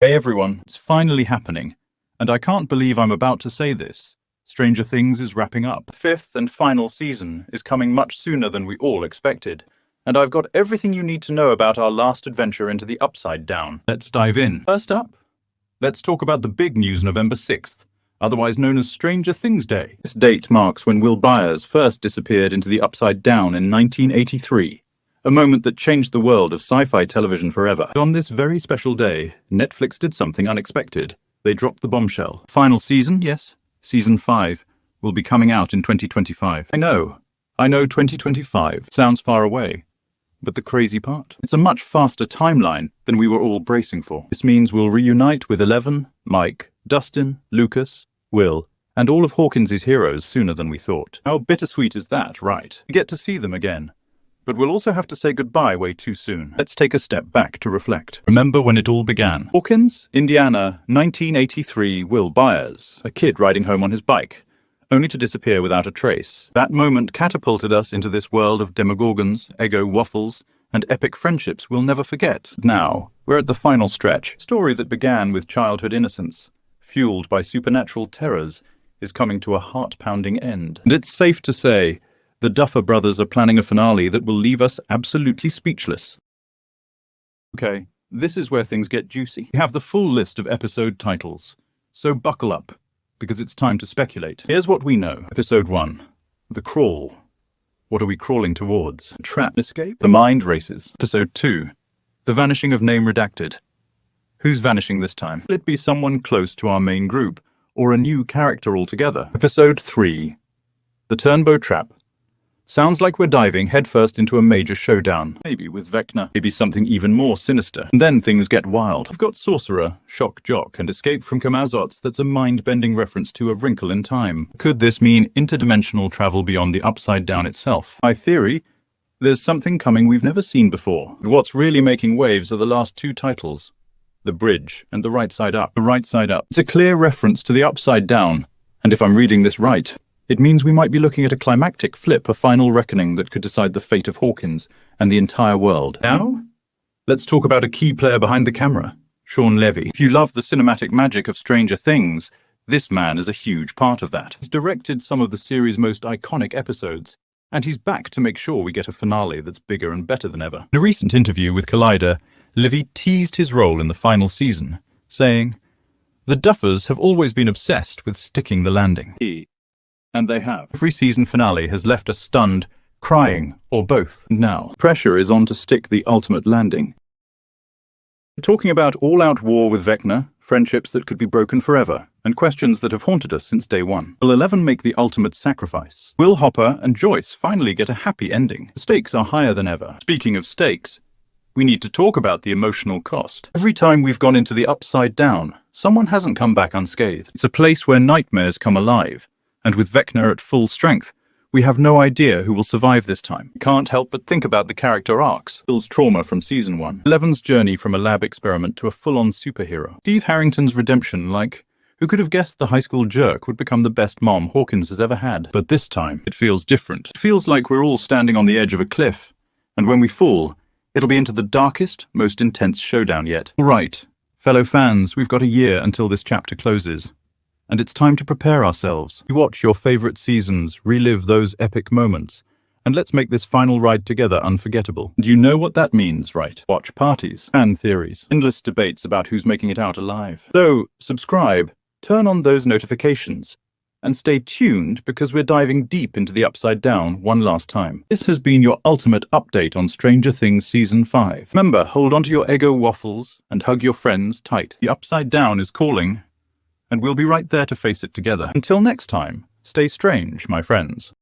Hey everyone, it's finally happening. And I can't believe I'm about to say this. Stranger Things is wrapping up. The fifth and final season is coming much sooner than we all expected. And I've got everything you need to know about our last adventure into the Upside Down. Let's dive in. First up, let's talk about the big news November 6th, otherwise known as Stranger Things Day. This date marks when Will Byers first disappeared into the Upside Down in 1983. A moment that changed the world of sci-fi television forever. On this very special day, Netflix did something unexpected. They dropped the bombshell. Final season, yes, season 5, will be coming out in 2025. I know 2025 sounds far away. But the crazy part? It's a much faster timeline than we were all bracing for. This means we'll reunite with Eleven, Mike, Dustin, Lucas, Will, and all of Hawkins' heroes sooner than we thought. How bittersweet is that, right? We get to see them again. But we'll also have to say goodbye way too soon. Let's take a step back to reflect. Remember when it all began? Hawkins, Indiana, 1983, Will Byers, a kid riding home on his bike, only to disappear without a trace. That moment catapulted us into this world of demogorgons, Eggo waffles, and epic friendships we'll never forget. Now, we're at the final stretch. A story that began with childhood innocence, fueled by supernatural terrors, is coming to a heart-pounding end. And it's safe to say, the Duffer Brothers are planning a finale that will leave us absolutely speechless. Okay, this is where things get juicy. We have the full list of episode titles, so buckle up, because it's time to speculate. Here's what we know. Episode 1, The Crawl. What are we crawling towards? A trap? Escape? The Mind Races. Episode 2, The Vanishing of Name Redacted. Who's vanishing this time? Will it be someone close to our main group, or a new character altogether? Episode 3, The Turnbow Trap. Sounds like we're diving headfirst into a major showdown. Maybe with Vecna, maybe something even more sinister. And then things get wild. I've got Sorcerer, Shock Jock, and Escape from Kamazots that's a mind-bending reference to A Wrinkle in Time. Could this mean interdimensional travel beyond the Upside Down itself? My theory, there's something coming we've never seen before. But what's really making waves are the last two titles, The Bridge and The Rightside Up. The Rightside Up. It's a clear reference to the Upside Down, and if I'm reading this right, it means we might be looking at a climactic flip, a final reckoning that could decide the fate of Hawkins and the entire world. Now, let's talk about a key player behind the camera, Shawn Levy. If you love the cinematic magic of Stranger Things, this man is a huge part of that. He's directed some of the series' most iconic episodes, and he's back to make sure we get a finale that's bigger and better than ever. In a recent interview with Collider, Levy teased his role in the final season, saying, "The Duffers have always been obsessed with sticking the landing." And they have. Every season finale has left us stunned, crying, or both. Now, pressure is on to stick the ultimate landing. We're talking about all-out war with Vecna, friendships that could be broken forever, and questions that have haunted us since day one. Will Eleven make the ultimate sacrifice? Will Hopper and Joyce finally get a happy ending? The stakes are higher than ever. Speaking of stakes, we need to talk about the emotional cost. Every time we've gone into the Upside Down, someone hasn't come back unscathed. It's a place where nightmares come alive. And with Vecna at full strength, we have no idea who will survive this time. We can't help but think about the character arcs. Will's trauma from season 1. Eleven's journey from a lab experiment to a full-on superhero. Steve Harrington's redemption, like, who could have guessed the high school jerk would become the best mom Hawkins has ever had? But this time, it feels different. It feels like we're all standing on the edge of a cliff. And when we fall, it'll be into the darkest, most intense showdown yet. All right, fellow fans, we've got a year until this chapter closes. And it's time to prepare ourselves. Watch your favorite seasons, relive those epic moments, and let's make this final ride together unforgettable. And you know what that means, right? Watch parties, fan theories, endless debates about who's making it out alive. So, subscribe, turn on those notifications, and stay tuned because we're diving deep into the Upside Down one last time. This has been your ultimate update on Stranger Things Season 5. Remember, hold on to your Eggo waffles and hug your friends tight. The Upside Down is calling, and we'll be right there to face it together. Until next time, stay strange, my friends.